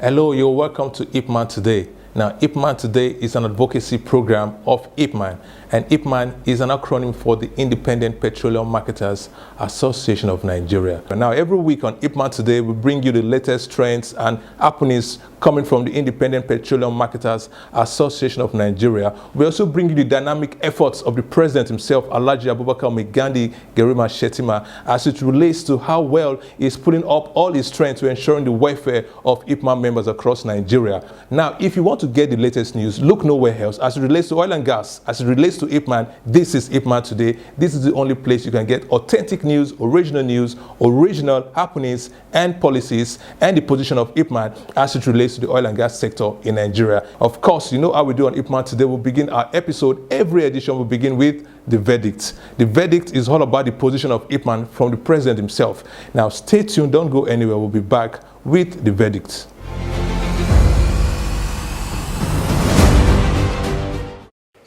Hello, you're welcome to IPMAN Today. Now, IPMAN Today is an advocacy program of IPMAN, and IPMAN is an acronym for the Independent Petroleum Marketers Association of Nigeria. Now, every week on IPMAN Today, we bring you the latest trends and happenings coming from the Independent Petroleum Marketers Association of Nigeria. We also bring you the dynamic efforts of the president himself, Alhaji Abubakar Maigandi Shettima, as it relates to how well he is putting up all his strength to ensuring the welfare of IPMAN members across Nigeria. Now, if you want to get the latest news, look nowhere else. As it relates to oil and gas, as it relates to IPMAN, this is IPMAN Today. This is the only place you can get authentic news, original happenings and policies, and the position of IPMAN as it relates to the oil and gas sector in Nigeria. Of course, you know how we do on IPMAN Today. We'll begin our episode. Every edition will begin with the verdict. The verdict is all about the position of IPMAN from the president himself. Now, stay tuned. Don't go anywhere. We'll be back with the verdict.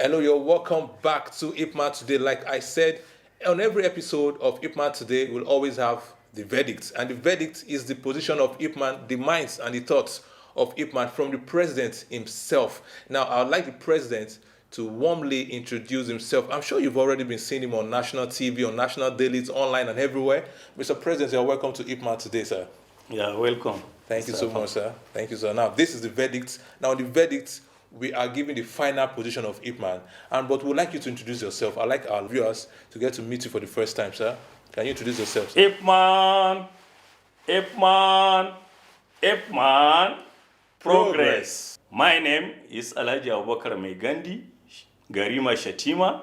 Hello, you're welcome back to IPMAN Today. Like I said, on every episode of IPMAN Today, we'll always have the verdict. And the verdict is the position of IPMAN, the minds and the thoughts of IPMAN from the president himself. Now, I would like the president to warmly introduce himself. I'm sure you've already been seeing him on national TV, on national dailies, online and everywhere. Mr. President, you're welcome to IPMAN Today, sir. Yeah, welcome. Thank you so much, sir. Thank you, sir. Now, this is the verdict. Now, the verdict, we are giving the final position of IPMAN. But we'd like you to introduce yourself. I'd like our viewers to get to meet you for the first time, sir. Can you introduce yourself, sir? IPMAN, progress. My name is Alhaji Abubakar Maigandi Garima Shettima,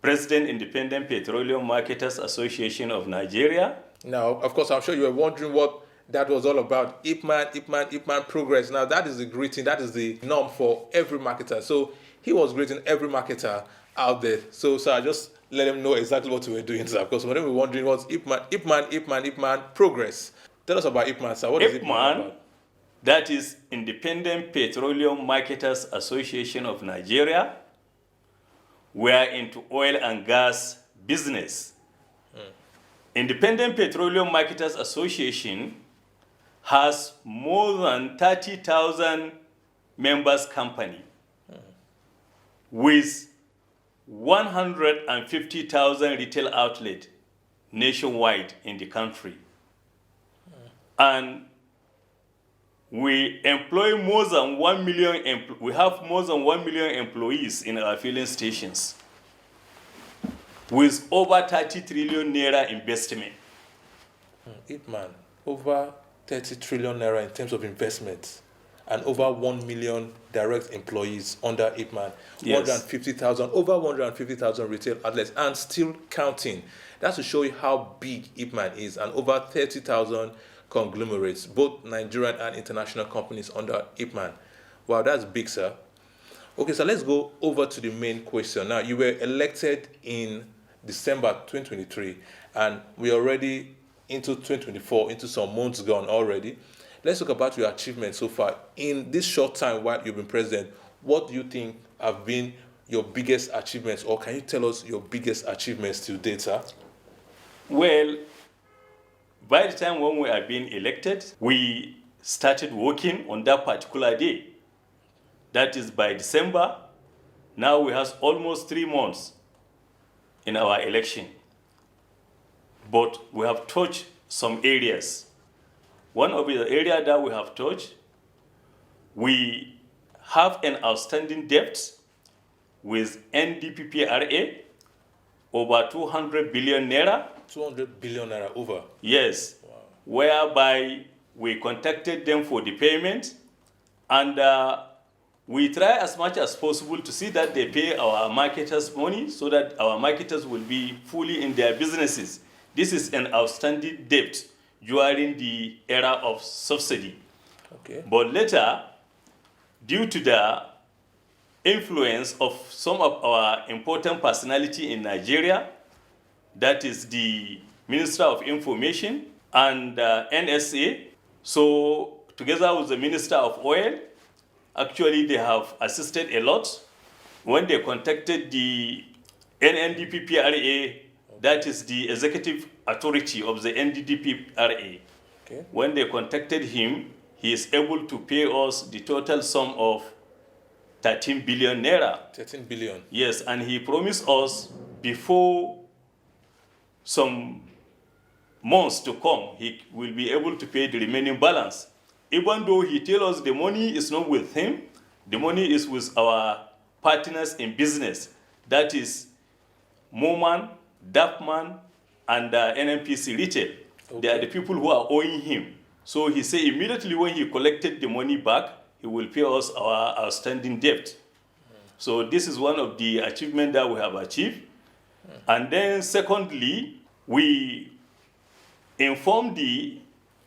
President, Independent Petroleum Marketers Association of Nigeria. Now, of course, I'm sure you were wondering what that was all about. IPMAN, progress. Now, that is the greeting, that is the norm for every marketer. So he was greeting every marketer out there. So, sir, just let him know exactly what we were doing, sir. Because when we were wondering what's IPMAN, progress. Tell us about IPMAN, sir. What is IPMAN about? That is Independent Petroleum Marketers Association of Nigeria. We are into oil and gas business. Independent Petroleum Marketers Association has more than 30,000 members company with 150,000 retail outlets nationwide in the country. And we employ more than 1 million, we have more than 1 million employees in our filling stations with over 30 trillion naira investment. IPMAN, over 30 trillion naira in terms of investment and over 1 million direct employees under IPMAN. Yes. 150,000, over 150,000 retail outlets and still counting. That's to show you how big IPMAN is, and over 30,000 conglomerates, both Nigerian and international companies under IPMAN. Wow, that's big, sir. Okay, so let's go over to the main question. Now, you were elected in December 2023, and we're already into 2024, into some months gone already. Let's talk about your achievements so far. In this short time while you've been president, what do you think have been your biggest achievements, or can you tell us your biggest achievements to date, sir? Well, by the time when we are being elected, we started working on that particular day. That is by December. Now we have almost 3 months in our election. But we have touched some areas. One of the areas that we have touched, we have an outstanding debt with NDPPRA, over 200 billion naira. 200 billion naira over? Yes. Wow. Whereby we contacted them for the payment, and we try as much as possible to see that they pay our marketers money so that our marketers will be fully in their businesses. This is an outstanding debt during the era of subsidy. Okay. But later, due to the influence of some of our important personality in Nigeria, that is the Minister of Information and NSA, so together with the Minister of Oil, actually they have assisted a lot. When they contacted the NNDPPRA, that is the executive authority of the NDDPRA, okay. When they contacted him, he is able to pay us the total sum of 13 billion naira. 13 billion. Yes, and he promised us before some months to come, he will be able to pay the remaining balance. Even though he tells us the money is not with him, the money is with our partners in business. That is Moman, Dapman, and NNPC Retail. Okay. They are the people who are owing him. So he said immediately when he collected the money back, he will pay us our outstanding debt. So this is one of the achievements that we have achieved. And then secondly, we informed the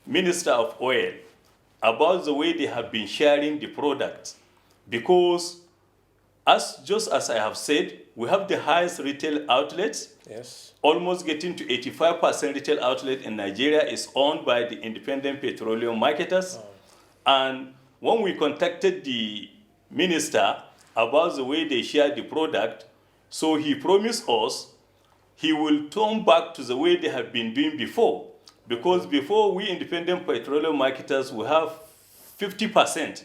Minister of Oil about the way they have been sharing the product. Because just as I have said, we have the highest retail outlets. Yes. Almost getting to 85% retail outlet in Nigeria is owned by the independent petroleum marketers. Oh. And when we contacted the minister about the way they share the product, so he promised us he will turn back to the way they have been doing before. Because before, we independent petroleum marketers will have 50%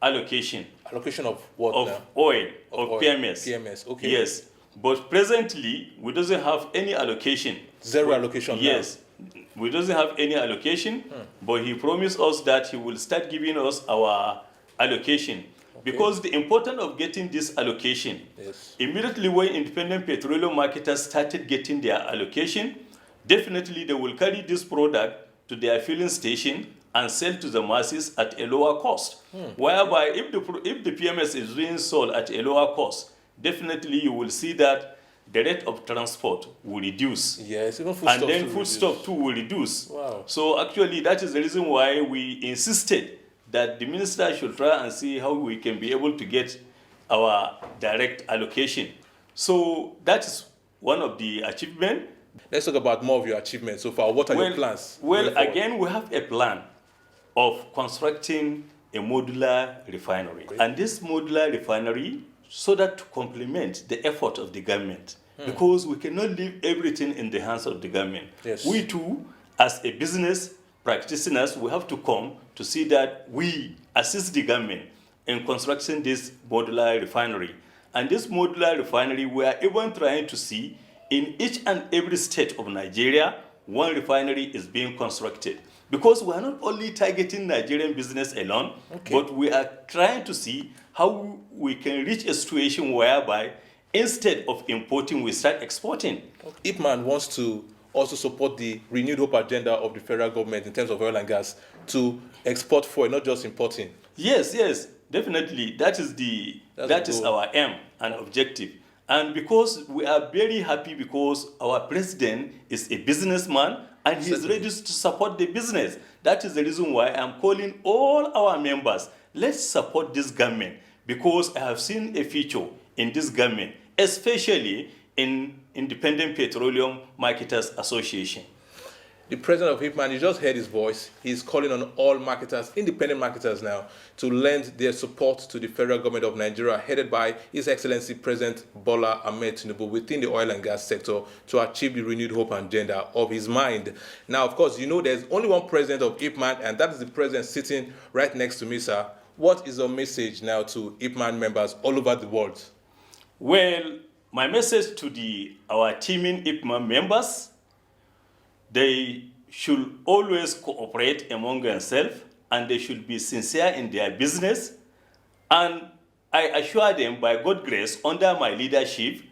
allocation. Allocation of what of now? Oil, of oil. PMS. PMS, okay. Yes. But presently, we doesn't have any allocation. Zero allocation now? Yes. We doesn't have any allocation, but he promised us that he will start giving us our allocation. Okay. Because the importance of getting this allocation, yes, immediately when independent petroleum marketers started getting their allocation, definitely they will carry this product to their filling station and sell to the masses at a lower cost. Whereby if the PMS is being sold at a lower cost, definitely you will see that the rate of transport will reduce. Yes, even and then foodstuff too will reduce. Wow. So actually that is the reason why we insisted that the minister should try and see how we can be able to get our direct allocation. So that is one of the achievements. Let's talk about more of your achievements so far. What are your plans? Well, again, we have a plan of constructing a modular refinery. Okay. And this modular refinery, so that to complement the effort of the government, because we cannot leave everything in the hands of the government. Yes. We too, as a business practitioners, we have to come to see that we assist the government in constructing this modular refinery. And this modular refinery, we are even trying to see in each and every state of Nigeria, one refinery is being constructed. Because we are not only targeting Nigerian business alone, okay, but we are trying to see how we can reach a situation whereby instead of importing, we start exporting. IPMAN wants to also support the renewed hope agenda of the federal government in terms of oil and gas to export fuel, not just importing. Yes, yes, definitely. That is our aim and objective. And because we are very happy because our president is a businessman and he's ready to support the business. That is the reason why I'm calling all our members, let's support this government, because I have seen a future in this government, especially in Independent Petroleum Marketers Association. The president of IPMAN, you just heard his voice. He's calling on all marketers, independent marketers now, to lend their support to the federal government of Nigeria, headed by His Excellency President Bola Ahmed Tinubu, within the oil and gas sector to achieve the renewed hope agenda of his mind. Now, of course, you know there's only one president of IPMAN, and that is the president sitting right next to me, sir. What is your message now to IPMAN members all over the world? Well, my message to our teaming IPMAN members, they should always cooperate among themselves and they should be sincere in their business. And I assure them, by God's grace, under my leadership,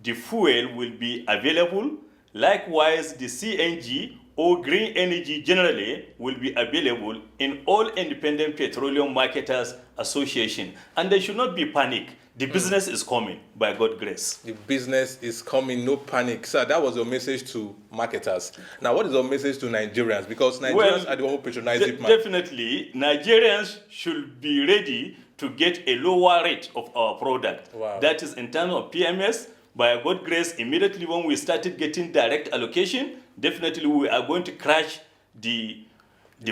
the fuel will be available. Likewise, the CNG or green energy generally will be available in all independent petroleum marketers association. And they should not be panicked. The business is coming, by God's grace. The business is coming, no panic. Sir, that was your message to marketers. Now, what is your message to Nigerians? Because Nigerians are the one who patronize IPMAN. Definitely, Nigerians should be ready to get a lower rate of our product. Wow. That is in terms of PMS. By God's grace, immediately when we started getting direct allocation, definitely we are going to crash the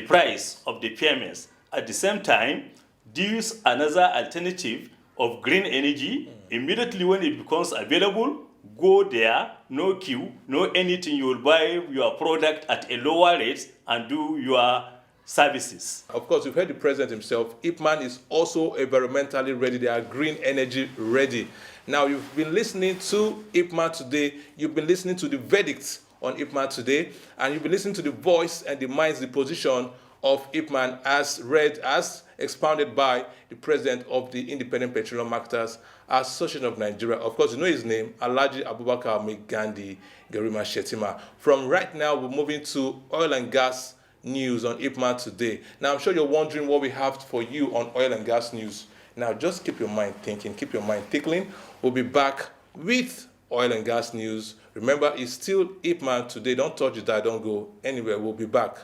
price of the PMS. At the same time, use another alternative of green energy. Immediately when it becomes available, go there, no queue, no anything. You will buy your product at a lower rate and do your services. Of course, you've heard the president himself. IPMAN is also environmentally ready. They are green energy ready. Now, you've been listening to IPMAN today. You've been listening to the verdicts on IPMAN today, and you've been listening to the voice and the minds, the position of IPMAN as expounded by the president of the Independent Petroleum Marketers Association of Nigeria. Of course, you know his name, Alhaji Abubakar Maigandi Shettima. From right now, we're moving to oil and gas news on IPMAN today. Now, I'm sure you're wondering what we have for you on oil and gas news. Now, just keep your mind thinking, keep your mind tickling. We'll be back with oil and gas news. Remember, it's still IPMAN today. Don't touch it, don't go anywhere. We'll be back.